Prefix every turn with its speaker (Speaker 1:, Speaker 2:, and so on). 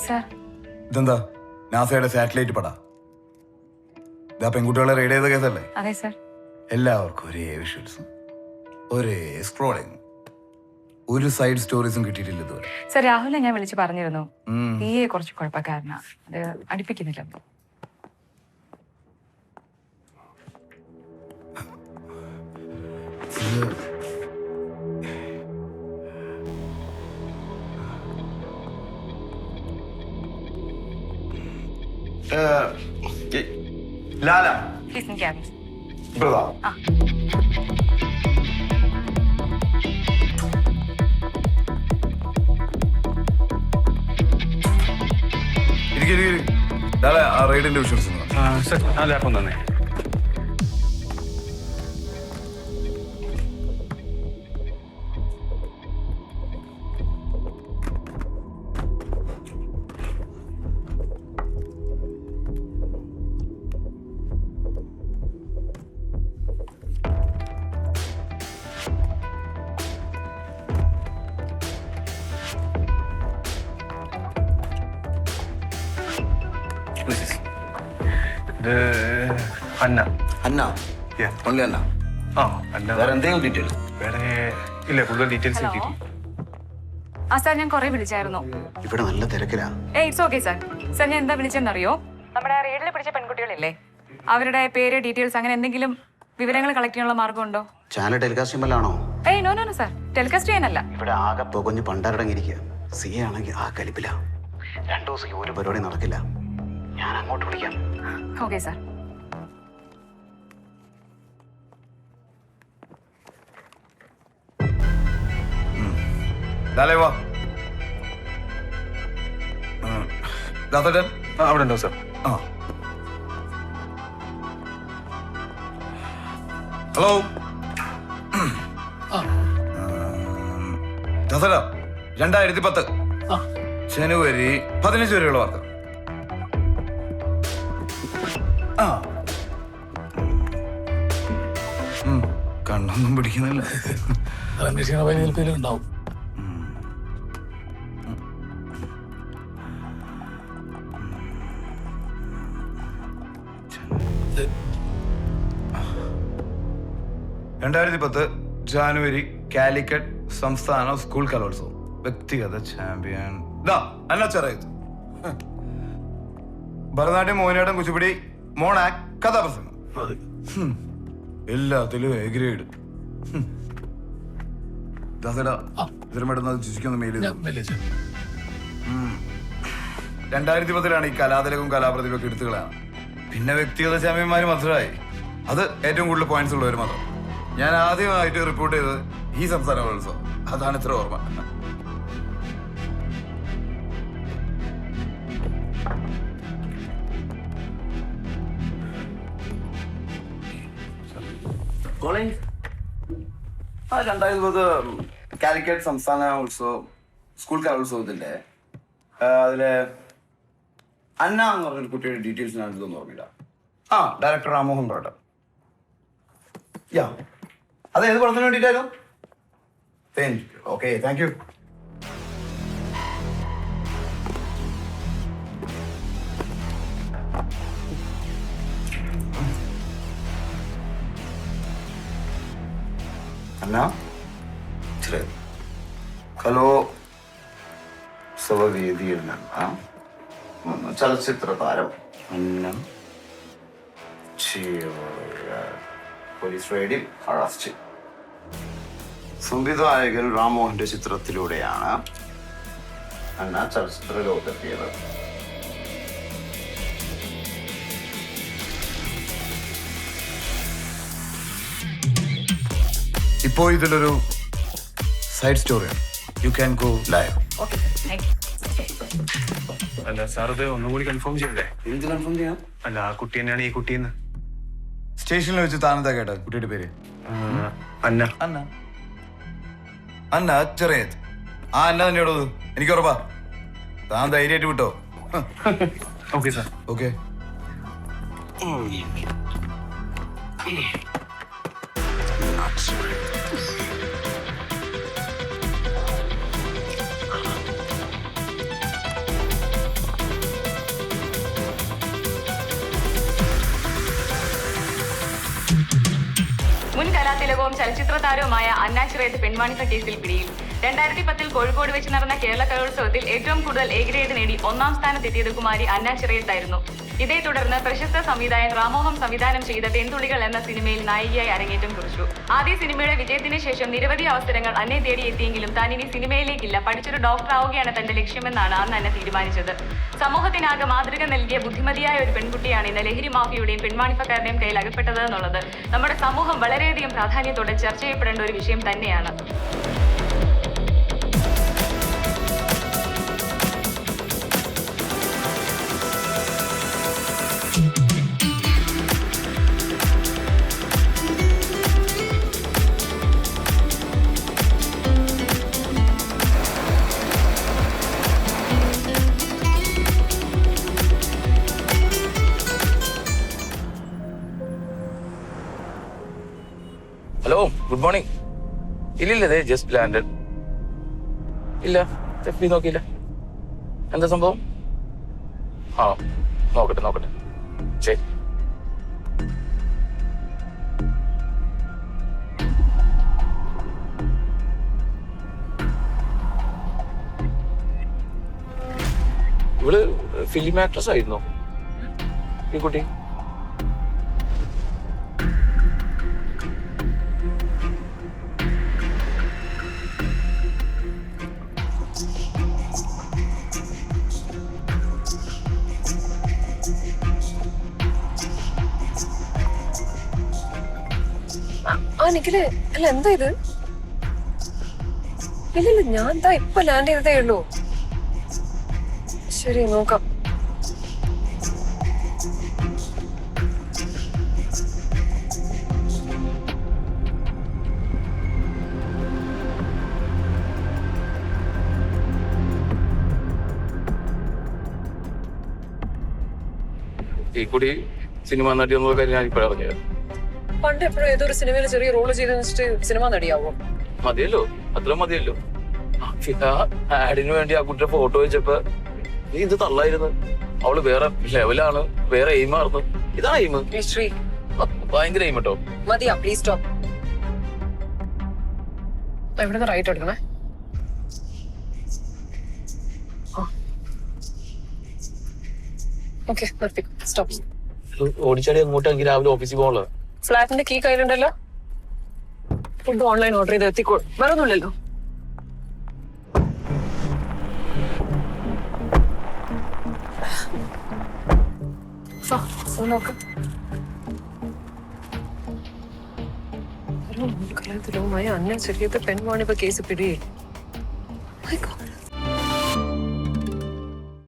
Speaker 1: ഇതെന്താ നാസയുടെ സാറ്റലൈറ്റ് പടാ? ഇതാ പെൺകുട്ടികളെ റെയ്ഡ് ചെയ്ത കേസല്ലേ?
Speaker 2: അതെ സർ.
Speaker 1: എല്ലാവർക്കും ഒരേ വിഷ്വൽസും ഒരേ സ്ക്രോളിംഗ്, ഒരു സൈഡ് സ്റ്റോറീസും കിട്ടിയിട്ടില്ല ഇതുവരെ.
Speaker 2: സർ, രാഹുലിനെ ഞാൻ വിളിച്ച് പറഞ്ഞിരുന്നു. കുറച്ച് കുഴപ്പക്കാരനാ, അത് അടുപ്പിക്കുന്നില്ല.
Speaker 1: ലാല റൈഡിന്റെ വിഷ്വൽസ്
Speaker 3: ലാപ്പം തന്നെ. അന്ന
Speaker 1: അന്ന ഓൺലി അന്ന. വേറെ എന്തെങ്കിലും ഡീറ്റെയിൽ?
Speaker 3: വേറെ ഇല്ല, കൂടുതൽ ഡീറ്റെയിൽസ് കിട്ടിയിട്ടില്ല.
Speaker 2: സാർ, ഞാൻ കുറെ വിളിച്ചായിരുന്നു.
Speaker 1: ഇവിടെ നല്ല തിരക്കിലാ.
Speaker 2: It's okay sir. സാർ, ഞാൻ എന്താ വിളിച്ചെന്നറിയോ? നമ്മുടെ റെയ്ഡിൽ പിടിച്ച പെൺകുട്ടികളില്ലേ, അവരുടെ പേര്, ഡീറ്റെയിൽസ്, അങ്ങനെ എന്തെങ്കിലും വിവരങ്ങൾ കളക്ട് ചെയ്യാനുള്ള മാർഗമുണ്ടോ?
Speaker 1: ചാനൽ ടെലികാസ്റ്റ് ചെയ്യുമ്പോഴാണോ?
Speaker 2: നോ സാർ, ടെലികാസ്റ്റ് ചെയ്യാനല്ല.
Speaker 1: ഇവിടെ ആകെ പുകഞ്ഞ് പണ്ടടങ്ങിയിരിക്കുക. സി ആണെങ്കിൽ ആ കലിപ്പില്ല. 2 ദിവസം ഒരു പരിപാടി നടക്കില്ല. ഞാൻ അങ്ങോട്ട് വിളിക്കാം.
Speaker 2: Okay sir.
Speaker 3: അവിടെ ഉണ്ടോ സാർ?
Speaker 1: ഹലോ ദസറ 2010 ജനുവരി 15 വരെയുള്ള വാർത്ത. കണ്ണൊന്നും പിടിക്കുന്നില്ല.
Speaker 4: ഉണ്ടാവും.
Speaker 1: ജനുവരി കാലിക്കറ്റ് സംസ്ഥാന സ്കൂൾ കലോത്സവം വ്യക്തിഗത ചാമ്പ്യൻ ഭരതനാട്യം, മോഹിനിയാട്ടം, കുച്ചിപ്പുടി, മോണാക്ട്, കഥാപ്രസംഗം, എല്ലാത്തിലും എ ഗ്രേഡ്. ശുചിക്കൊന്ന് മെയിൽ 2010 ഈ കലാതിലകവും കലാപ്രതിഭയൊക്കെ എടുത്തുകളാണ്. പിന്നെ വ്യക്തിഗത ചാമ്പ്യന്മാര് മാത്രമായി. അത് ഏറ്റവും കൂടുതൽ പോയിന്റ്സ് ഉള്ളവർ മാത്രം. ഞാൻ ആദ്യമായിട്ട് റിപ്പോർട്ട് ചെയ്തത് ഈ സംസ്ഥാന കലോത്സവം. അതാണ് ഇത്ര ഓർമ്മ. കോളേജ് 2010 കാലിക്കറ്റ് സംസ്ഥാന ഉത്സവം സ്കൂൾ കലോത്സവത്തിന്റെ അതിലെ അന്ന എന്ന് പറഞ്ഞൊരു കുട്ടിയുടെ ഡീറ്റെയിൽസ് ഞാൻ ഇതൊന്നും ഓർമ്മില്ല. Director Ram Mohan road. അത് ഏത് പടത്തിന് വേണ്ടിയിട്ടായിരുന്നു? Okay, thank you. അന്ന കലോത്സവവേദിയിൽ നിന്ന് ചലച്ചിത്ര താരം അന്നം പോലീസ് റെയ്ഡിൽ അറസ്റ്റ്. സംവിധായകൻ രാമോഹന്റെ ചിത്രത്തിലൂടെയാണ് അന്ന ചലച്ചിത്ര ലോകത്തെത്തിയത്. ഇപ്പോ ഇതിലൊരു സൈഡ് സ്റ്റോറിയാണ്. You can go live.
Speaker 3: അല്ല സാർ, ഇത് ഒന്നും കൂടി കൺഫേം ചെയ്യണ്ടേ?
Speaker 1: എന്ത് കൺഫേം ചെയ്യാം?
Speaker 3: അല്ല, ആ കുട്ടി തന്നെയാണ് ഈ കുട്ടിയെന്ന്.
Speaker 1: സ്റ്റേഷനിൽ വെച്ച് താനെന്താ കേട്ട കുട്ടിയുടെ പേര്?
Speaker 3: അന്ന.
Speaker 1: അന്ന അന്ന ചെറിയത്. അന്ന തന്നെയോടോ? എനിക്ക് ഉറപ്പാ. താൻ ധൈര്യമായിട്ട് വിട്ടോ.
Speaker 3: Okay sir.
Speaker 1: ഓക്കെ.
Speaker 2: കലാതിലകവും ചലച്ചിത്ര താരവുമായ അന്ന ചിറയത്ത് പെൺവാണിഭ കേസിൽ പിടിയിൽ. 2010 കോഴിക്കോട് വെച്ച് നടന്ന കേരള കലോത്സവത്തിൽ ഏറ്റവും കൂടുതൽ എ ഗ്രേഡ് നേടി 1ാം സ്ഥാനത്തെത്തിയത് കുമാരി അന്ന ചിറയത്തായിരുന്നു. ഇതേ തുടർന്ന് പ്രശസ്ത സംവിധായകൻ റാമോഹൻ സംവിധാനം ചെയ്ത തെന്തുളികൾ എന്ന സിനിമയിൽ നായികയായി അരങ്ങേറ്റം കുറിച്ചു. ആദ്യ സിനിമയുടെ വിജയത്തിന് ശേഷം നിരവധി അവസരങ്ങൾ അന്നെ തേടിയെത്തിയെങ്കിലും താൻ ഇനി സിനിമയിലേക്കില്ല, പഠിച്ചൊരു ഡോക്ടർ ആവുകയാണ് തന്റെ ലക്ഷ്യമെന്നാണ് അന്ന് അന്ന തീരുമാനിച്ചത്. സമൂഹത്തിനാകെ മാതൃക നൽകിയ ബുദ്ധിമതിയായ ഒരു പെൺകുട്ടിയാണ് ഇന്ന് ലഹരി മാഫിയുടെയും പെൺവാണിഭക്കാരുടെയും കയ്യിൽ അകപ്പെട്ടത് എന്നുള്ളത് നമ്മുടെ സമൂഹം വളരെയധികം പ്രാധാന്യത്തോടെ ചർച്ച ചെയ്യപ്പെടേണ്ട ഒരു വിഷയം തന്നെയാണ്.
Speaker 4: Hello, good morning. ഇല്ലില്ലതേ ജസ്റ്റ് ലാൻഡഡ്. ഇല്ല, എഫ് നോക്കിയില്ല. എന്താ സംഭവം? ആ, നോക്കട്ടെ. ശരി. ഇവള് ഫിലിം ആക്ട്രസ് ആയിരുന്നോ ഈ കുട്ടി?
Speaker 5: ആ നിഖില്, അല്ല എന്താ ഇത്? ഇല്ലല്ല, ഞാൻ എന്താ ഇപ്പൊ ലാൻഡ് ചെയ്തതേ ഉള്ളൂ. ശരി, നോക്കാം.
Speaker 4: ഈ കുട്ടി സിനിമ നടി എന്നുള്ള കാര്യം ഞാൻ ഇപ്പോഴാണ് അറിഞ്ഞത്.
Speaker 5: പണ്ട് എപ്പോഴും ഏതൊരു സിനിമയിൽ ചെറിയ റോള് ചെയ്തെന്ന് വെച്ചിട്ട് സിനിമ നടിയാവോ?
Speaker 4: മതിയല്ലോ, അത്ര മതിയല്ലോ. ആഡിന് വേണ്ടി ആ കുട്ടിയുടെ ഫോട്ടോ വെച്ചപ്പോ നീ ഇത് തള്ളായിരുന്നു. അവള് വേറെ ലെവലാണ്, വേറെ എയിമായിരുന്നു. ഇതാണ് എയിം.
Speaker 5: ശ്രീ,
Speaker 4: ഭയങ്കര എയിം കേട്ടോ.
Speaker 5: മതിയാ, പ്ലീസ് സ്റ്റോപ്പ്. എവിടുന്ന് റൈറ്റ് എടുക്കണേ? ഓക്കെ, നിർത്തി. സ്റ്റോപ്പ്.
Speaker 4: ഓടിച്ചാടി അങ്ങോട്ട് എനിക്ക് രാവിലെ ഓഫീസിൽ പോകണല്ലോ.
Speaker 5: ഫ്ലാറ്റിന്റെ കീ കയ്യിലുണ്ടല്ലോ. ഫുഡ് ഓൺലൈൻ ഓർഡർ ചെയ്ത് എത്തിക്കോ. വേറെ ഒന്നുമില്ലല്ലോ. കലാതിലവുമായ അന്ന ചെറിയത് പെൺവാണിഭ കേസ് പിടിയിൽ.